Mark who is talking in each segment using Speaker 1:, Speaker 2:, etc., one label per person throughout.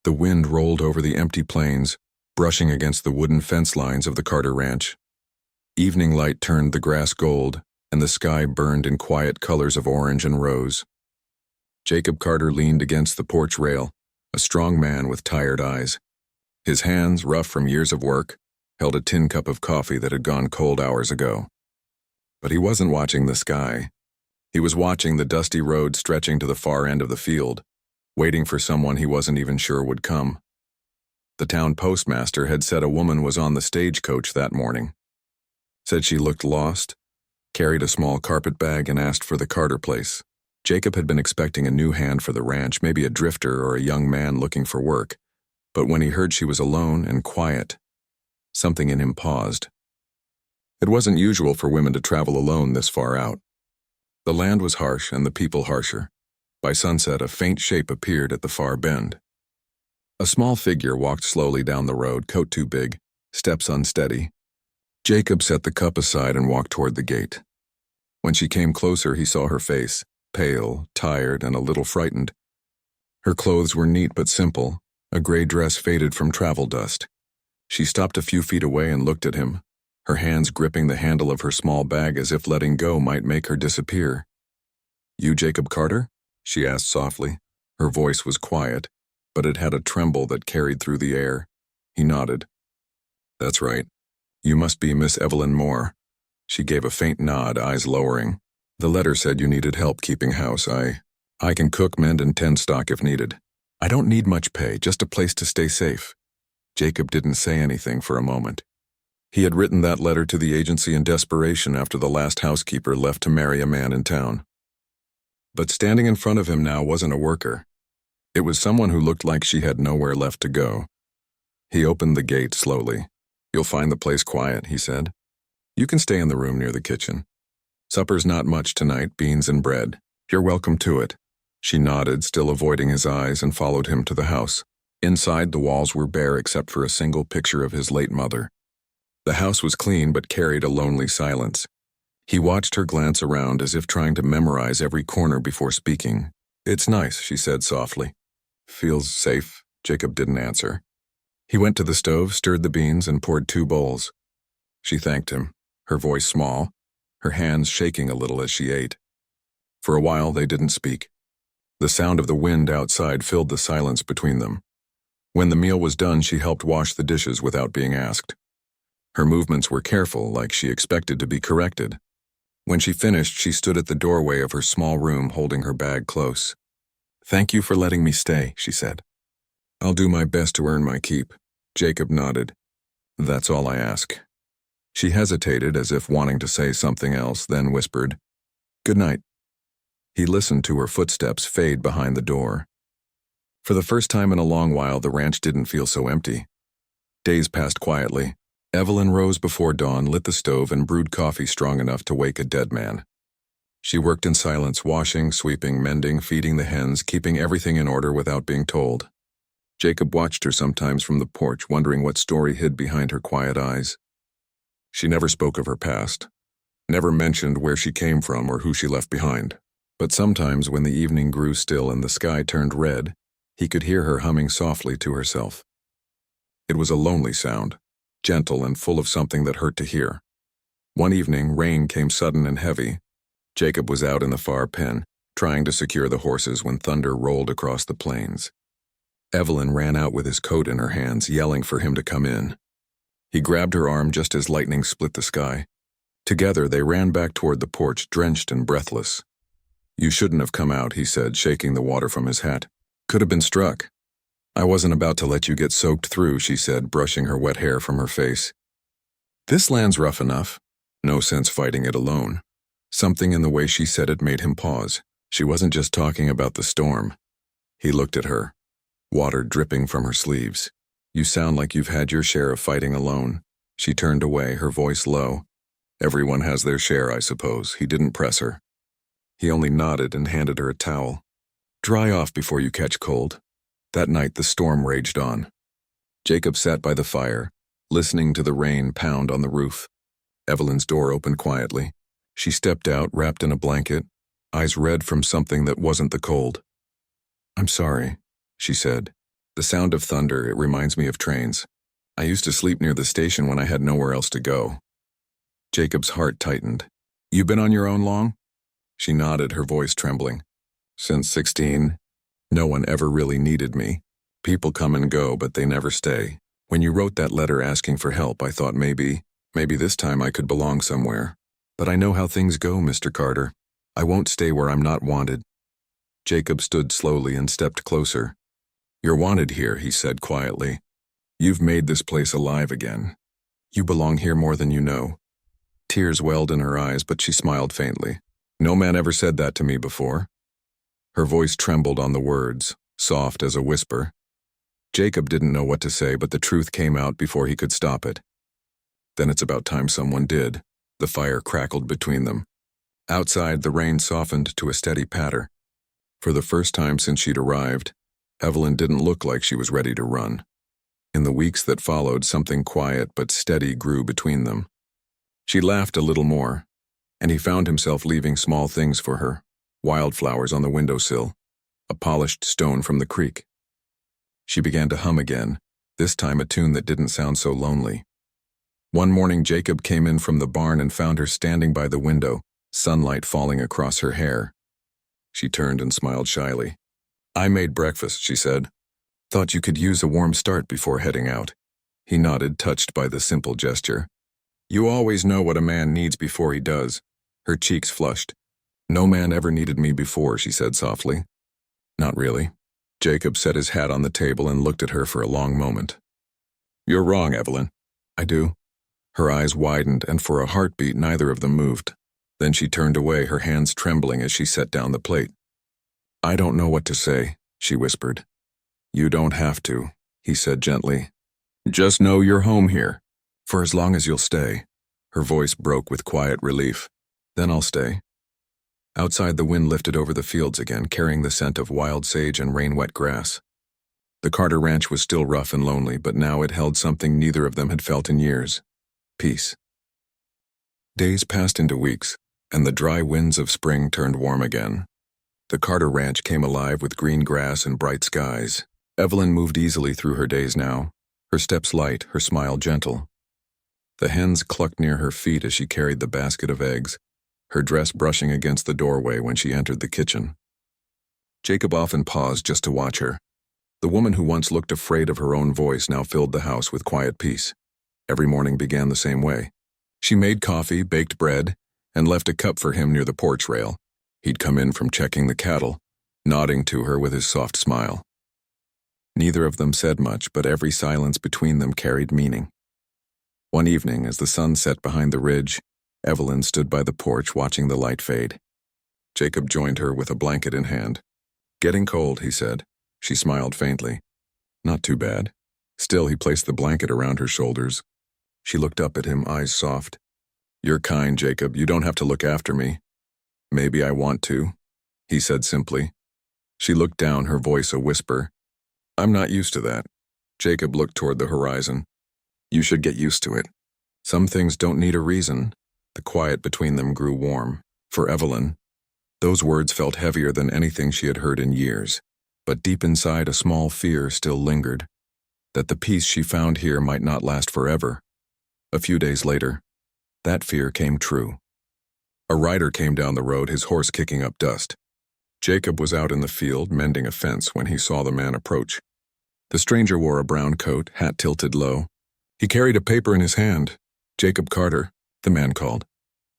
Speaker 1: The wind rolled over the empty plains, brushing against the wooden fence lines of the Carter Ranch. Evening light turned the grass gold, and the sky burned in quiet colors of orange and rose. Jacob Carter leaned against the porch rail, a strong man with tired eyes. His hands, rough from years of work, held a tin cup of coffee that had gone cold hours ago. But he wasn't watching the sky. He was watching the dusty road stretching to the far end of the field, waiting for someone he wasn't even sure would come. The town postmaster had said a woman was on the stagecoach that morning. Said she looked lost, carried a small carpet bag, and asked for the Carter place. Jacob had been expecting a new hand for the ranch, maybe a drifter or a young man looking for work. But when he heard she was alone and quiet, something in him paused. It wasn't usual for women to travel alone this far out. The land was harsh and the people harsher. By sunset, a faint shape appeared at the far bend. A small figure walked slowly down the road, coat too big, steps unsteady. Jacob set the cup aside and walked toward the gate. When she came closer, he saw her face, pale, tired, and a little frightened. Her clothes were neat but simple, a gray dress faded from travel dust. She stopped a few feet away and looked at him, her hands gripping the handle of her small bag as if letting go might make her disappear. "You Jacob Carter?" she asked softly. Her voice was quiet, but it had a tremble that carried through the air. He nodded. "That's right. You must be Miss Evelyn Moore." She gave a faint nod, eyes lowering. "The letter said you needed help keeping house. I can cook, mend, and tend stock if needed. I don't need much pay, just a place to stay safe." Jacob didn't say anything for a moment. He had written that letter to the agency in desperation after the last housekeeper left to marry a man in town. But standing in front of him now wasn't a worker. It was someone who looked like she had nowhere left to go. He opened the gate slowly. "You'll find the place quiet," he said. "You can stay in the room near the kitchen. Supper's not much tonight, beans and bread. You're welcome to it." She nodded, still avoiding his eyes, and followed him to the house. Inside, the walls were bare except for a single picture of his late mother. The house was clean but carried a lonely silence. He watched her glance around as if trying to memorize every corner before speaking. "It's nice," she said softly. "Feels safe?" Jacob didn't answer. He went to the stove, stirred the beans, and poured 2 bowls. She thanked him, her voice small, her hands shaking a little as she ate. For a while they didn't speak. The sound of the wind outside filled the silence between them. When the meal was done, she helped wash the dishes without being asked. Her movements were careful, like she expected to be corrected. When she finished, she stood at the doorway of her small room holding her bag close. "Thank you for letting me stay," she said. "I'll do my best to earn my keep." Jacob nodded. "That's all I ask." She hesitated as if wanting to say something else, then whispered, "Good night." He listened to her footsteps fade behind the door. For the first time in a long while, the ranch didn't feel so empty. Days passed quietly. Evelyn rose before dawn, lit the stove, and brewed coffee strong enough to wake a dead man. She worked in silence, washing, sweeping, mending, feeding the hens, keeping everything in order without being told. Jacob watched her sometimes from the porch, wondering what story hid behind her quiet eyes. She never spoke of her past, never mentioned where she came from or who she left behind. But sometimes when the evening grew still and the sky turned red, he could hear her humming softly to herself. It was a lonely sound, gentle and full of something that hurt to hear. One evening, rain came sudden and heavy. Jacob was out in the far pen, trying to secure the horses when thunder rolled across the plains. Evelyn ran out with his coat in her hands, yelling for him to come in. He grabbed her arm just as lightning split the sky. Together, they ran back toward the porch, drenched and breathless. "You shouldn't have come out," he said, shaking the water from his hat. "Could have been struck." "I wasn't about to let you get soaked through," she said, brushing her wet hair from her face. "This land's rough enough. No sense fighting it alone." Something in the way she said it made him pause. She wasn't just talking about the storm. He looked at her, water dripping from her sleeves. "You sound like you've had your share of fighting alone." She turned away, her voice low. "Everyone has their share, I suppose." He didn't press her. He only nodded and handed her a towel. "Dry off before you catch cold." That night the storm raged on. Jacob sat by the fire, listening to the rain pound on the roof. Evelyn's door opened quietly. She stepped out, wrapped in a blanket, eyes red from something that wasn't the cold. "I'm sorry," she said. The sound of thunder, it reminds me of trains. I used to sleep near the station when I had nowhere else to go. Jacob's heart tightened. You been on your own long? She nodded, her voice trembling. Since 16. No one ever really needed me. People come and go, but they never stay. When you wrote that letter asking for help, I thought maybe this time I could belong somewhere. But I know how things go, Mr. Carter. I won't stay where I'm not wanted. Jacob stood slowly and stepped closer. You're wanted here, he said quietly. You've made this place alive again. You belong here more than you know. Tears welled in her eyes, but she smiled faintly. No man ever said that to me before. Her voice trembled on the words, soft as a whisper. Jacob didn't know what to say, but the truth came out before he could stop it. Then it's about time someone did. The fire crackled between them. Outside, the rain softened to a steady patter. For the first time since she'd arrived, Evelyn didn't look like she was ready to run. In the weeks that followed, something quiet but steady grew between them. She laughed a little more, and he found himself leaving small things for her. Wildflowers on the windowsill, a polished stone from the creek. She began to hum again, this time a tune that didn't sound so lonely. One morning Jacob came in from the barn and found her standing by the window, sunlight falling across her hair. She turned and smiled shyly. I made breakfast, she said. Thought you could use a warm start before heading out. He nodded, touched by the simple gesture. You always know what a man needs before he does. Her cheeks flushed. No man ever needed me before, she said softly. Not really. Jacob set his hat on the table and looked at her for a long moment. You're wrong, Evelyn. I do. Her eyes widened, and for a heartbeat neither of them moved. Then she turned away, her hands trembling as she set down the plate. I don't know what to say, she whispered. You don't have to, he said gently. Just know you're home here. For as long as you'll stay. Her voice broke with quiet relief. Then I'll stay. Outside, the wind lifted over the fields again, carrying the scent of wild sage and rain-wet grass. The Carter ranch was still rough and lonely, but now it held something neither of them had felt in years. Peace. Days passed into weeks, and the dry winds of spring turned warm again. The Carter ranch came alive with green grass and bright skies. Evelyn moved easily through her days now, her steps light, her smile gentle. The hens clucked near her feet as she carried the basket of eggs, her dress brushing against the doorway when she entered the kitchen. Jacob often paused just to watch her. The woman who once looked afraid of her own voice now filled the house with quiet peace. Every morning began the same way. She made coffee, baked bread, and left a cup for him near the porch rail. He'd come in from checking the cattle, nodding to her with his soft smile. Neither of them said much, but every silence between them carried meaning. One evening, as the sun set behind the ridge, Evelyn stood by the porch watching the light fade. Jacob joined her with a blanket in hand. Getting cold, he said. She smiled faintly. Not too bad. Still, he placed the blanket around her shoulders. She looked up at him, eyes soft. You're kind, Jacob. You don't have to look after me. Maybe I want to, he said simply. She looked down, her voice a whisper. I'm not used to that. Jacob looked toward the horizon. You should get used to it. Some things don't need a reason. The quiet between them grew warm. For Evelyn, those words felt heavier than anything she had heard in years. But deep inside, a small fear still lingered. That the peace she found here might not last forever. A few days later, that fear came true. A rider came down the road, his horse kicking up dust. Jacob was out in the field, mending a fence, when he saw the man approach. The stranger wore a brown coat, hat tilted low. He carried a paper in his hand. Jacob Carter, the man called.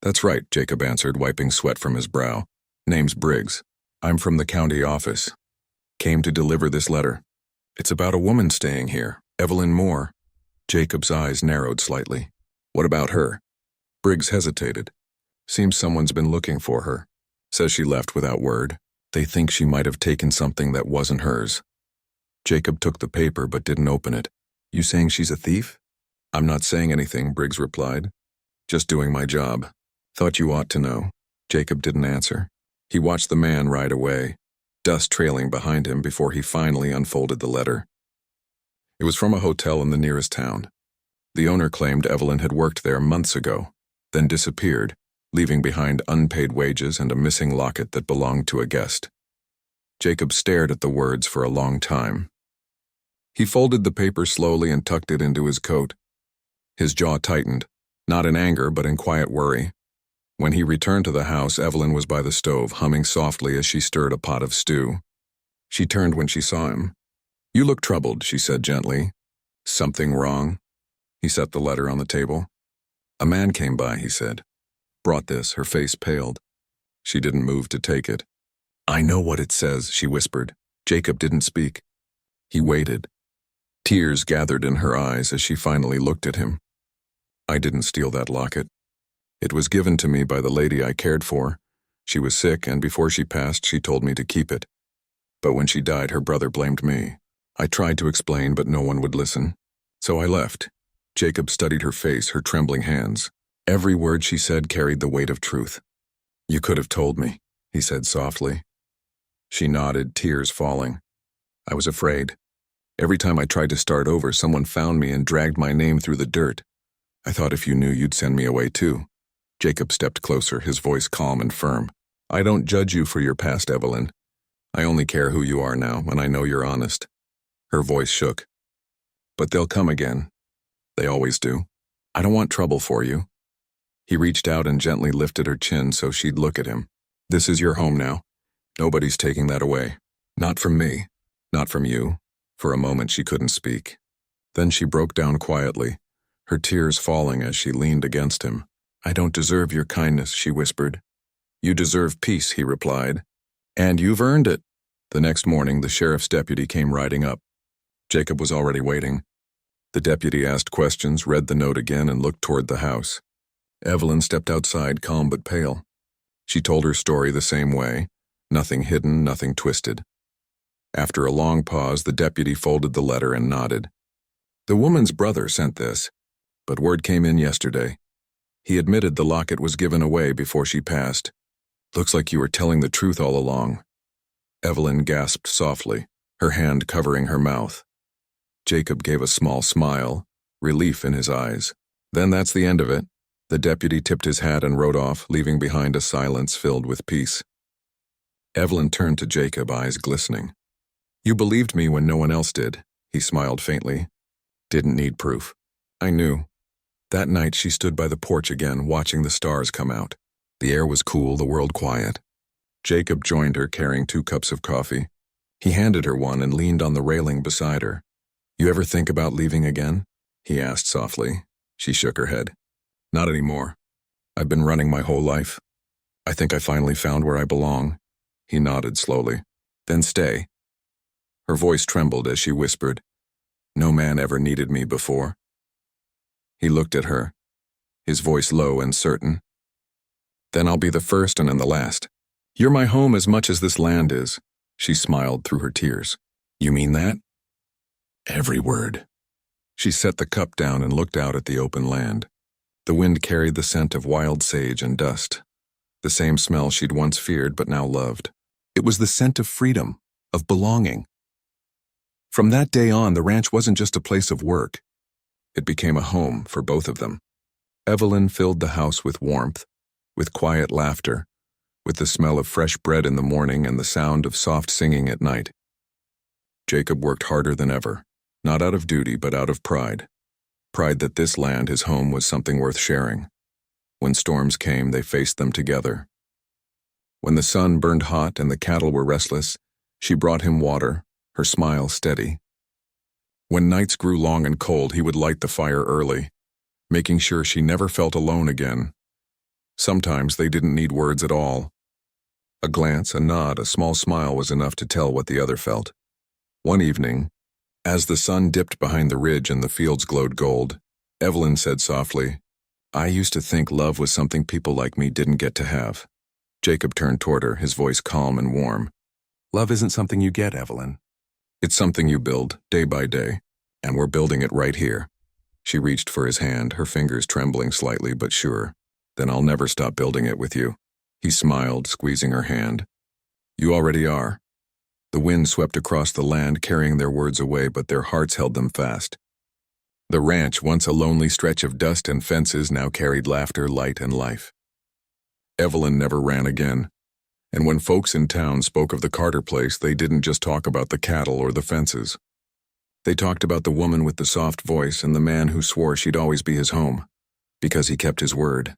Speaker 1: That's right, Jacob answered, wiping sweat from his brow. Name's Briggs. I'm from the county office. Came to deliver this letter. It's about a woman staying here, Evelyn Moore. Jacob's eyes narrowed slightly. What about her? Briggs hesitated. Seems someone's been looking for her. Says she left without word. They think she might have taken something that wasn't hers. Jacob took the paper but didn't open it. You saying she's a thief? I'm not saying anything, Briggs replied. Just doing my job. Thought you ought to know. Jacob didn't answer. He watched the man ride away, dust trailing behind him before he finally unfolded the letter. It was from a hotel in the nearest town. The owner claimed Evelyn had worked there months ago, then disappeared, leaving behind unpaid wages and a missing locket that belonged to a guest. Jacob stared at the words for a long time. He folded the paper slowly and tucked it into his coat. His jaw tightened, not in anger but in quiet worry. When he returned to the house, Evelyn was by the stove, humming softly as she stirred a pot of stew. She turned when she saw him. "You look troubled," she said gently. "Something wrong?" He set the letter on the table. "A man came by," he said. "Brought this." Her face paled. She didn't move to take it. "I know what it says," she whispered. Jacob didn't speak. He waited. Tears gathered in her eyes as she finally looked at him. "I didn't steal that locket. It was given to me by the lady I cared for. She was sick, and before she passed, she told me to keep it. But when she died, her brother blamed me. I tried to explain, but no one would listen. So I left." Jacob studied her face, her trembling hands. Every word she said carried the weight of truth. "You could have told me," he said softly. She nodded, tears falling. "I was afraid. Every time I tried to start over, someone found me and dragged my name through the dirt. I thought if you knew, you'd send me away too." Jacob stepped closer, his voice calm and firm. "I don't judge you for your past, Evelyn. I only care who you are now, and I know you're honest." Her voice shook. "But they'll come again. They always do. I don't want trouble for you." He reached out and gently lifted her chin so she'd look at him. "This is your home now. Nobody's taking that away. Not from me. Not from you." For a moment she couldn't speak. Then she broke down quietly, her tears falling as she leaned against him. "I don't deserve your kindness," she whispered. "You deserve peace," he replied. "And you've earned it." The next morning, the sheriff's deputy came riding up. Jacob was already waiting. The deputy asked questions, read the note again, and looked toward the house. Evelyn stepped outside, calm but pale. She told her story the same way, nothing hidden, nothing twisted. After a long pause, the deputy folded the letter and nodded. "The woman's brother sent this, but word came in yesterday. He admitted the locket was given away before she passed. Looks like you were telling the truth all along." Evelyn gasped softly, her hand covering her mouth. Jacob gave a small smile, relief in his eyes. "Then that's the end of it." The deputy tipped his hat and rode off, leaving behind a silence filled with peace. Evelyn turned to Jacob, eyes glistening. "You believed me when no one else did," he smiled faintly. "Didn't need proof. I knew." That night she stood by the porch again, watching the stars come out. The air was cool, the world quiet. Jacob joined her, carrying 2 cups of coffee. He handed her one and leaned on the railing beside her. "You ever think about leaving again?" he asked softly. She shook her head. "Not anymore. I've been running my whole life. I think I finally found where I belong." He nodded slowly. "Then stay." Her voice trembled as she whispered, "No man ever needed me before." He looked at her, his voice low and certain. "Then I'll be the first and then the last. You're my home as much as this land is." She smiled through her tears. "You mean that?" "Every word." She set the cup down and looked out at the open land. The wind carried the scent of wild sage and dust, the same smell she'd once feared but now loved. It was the scent of freedom, of belonging. From that day on, the ranch wasn't just a place of work. It became a home for both of them. Evelyn filled the house with warmth, with quiet laughter, with the smell of fresh bread in the morning and the sound of soft singing at night. Jacob worked harder than ever, not out of duty but out of pride. Pride that this land, his home, was something worth sharing. When storms came, they faced them together. When the sun burned hot and the cattle were restless, she brought him water, her smile steady. When nights grew long and cold, he would light the fire early, making sure she never felt alone again. Sometimes they didn't need words at all. A glance, a nod, a small smile was enough to tell what the other felt. One evening, as the sun dipped behind the ridge and the fields glowed gold, Evelyn said softly, "I used to think love was something people like me didn't get to have." Jacob turned toward her, his voice calm and warm. "Love isn't something you get, Evelyn. It's something you build, day by day, and we're building it right here." She reached for his hand, her fingers trembling slightly but sure. "Then I'll never stop building it with you." He smiled, squeezing her hand. "You already are." The wind swept across the land, carrying their words away, but their hearts held them fast. The ranch, once a lonely stretch of dust and fences, now carried laughter, light, and life. Evelyn never ran again, and when folks in town spoke of the Carter place, they didn't just talk about the cattle or the fences. They talked about the woman with the soft voice and the man who swore she'd always be his home, because he kept his word.